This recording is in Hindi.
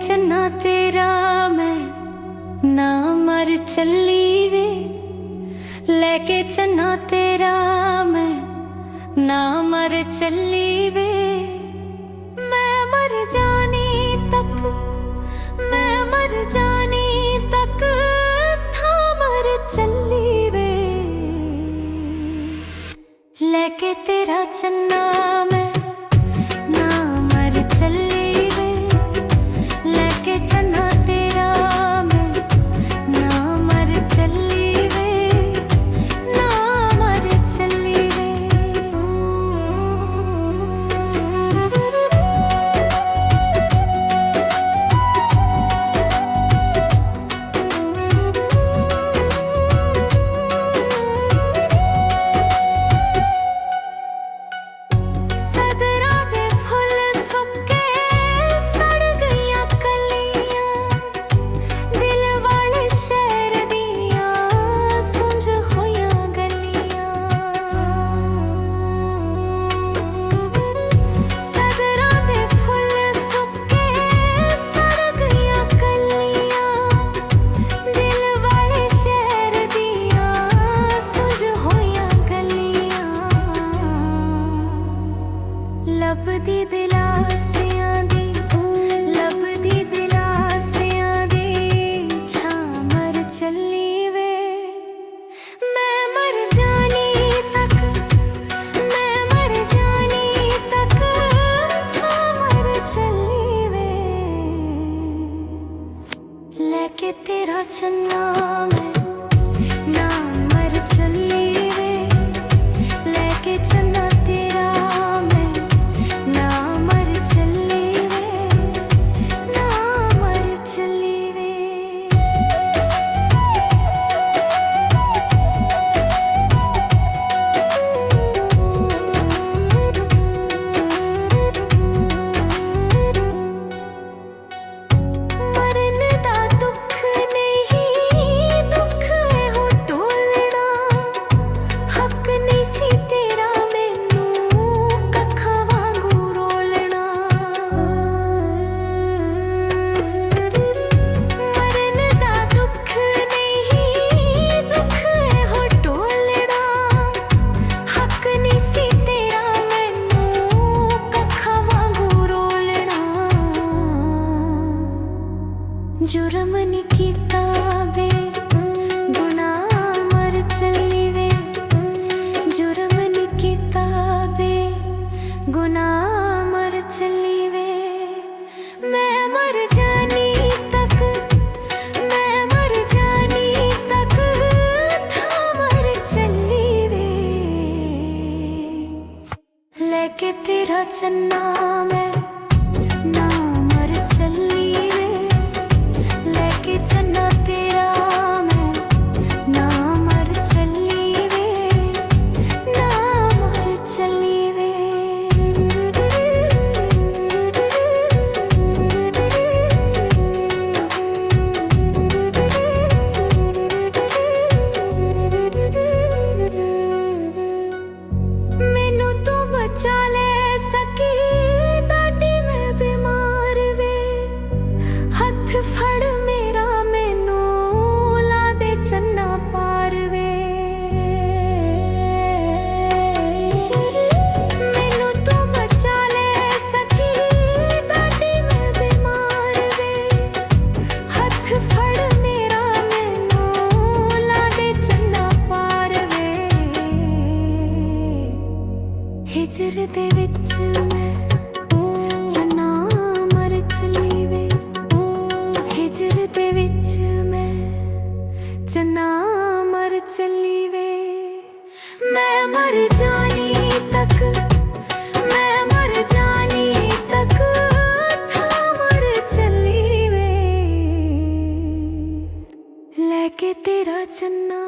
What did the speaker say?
चन्ना तेरा मैं ना मर चली वे, लेके चन्ना तेरा मैं ना मर चली वे। मैं मर जाने तक, मैं मर जाने तक था मर चली वे, लेके तेरा चन्ना मैं ना मर चली वे, लेके चन्ना तेरा मैं ना मर चली वे, ना मर चली वे। लभदी दिलासियां दी, लभदी दिलासियां दी छा मर चली वे। मैं मर जानी तक, मैं मर जानी तक था मर चली वे, लेके तेरा चन्ना मैं ना मर चली वे, लेके चन्ना जुर्म नी कीता बे गुनाह मर चली वे, जुर्म नी कीता बे गुनाह मर चली वे। मैं मर जानी तक, मैं मर जानी तक था मर चली वे, लेके तेरा चन्ना मैं ना मर चली वे, चन्ना तेरा मैं ना मर चली वे, ना मर चली वे। मैनू तू बचा ले सकी दादी मैं बीमार वे, हथ फड़ चन्ना पार वे। मैनू तू बचा ले सकी दादी मैं बीमार वे, हथ फड़ मेरा मैनू ला दे चन्ना पार वे। हिजर दे विच मैं चन्ना मर चली वे, हिजर दे विच मैं चन्ना मर चली वे। मैं मर जानी तक, मैं मर जानी तक था मर चली वे, लेके तेरा चन्ना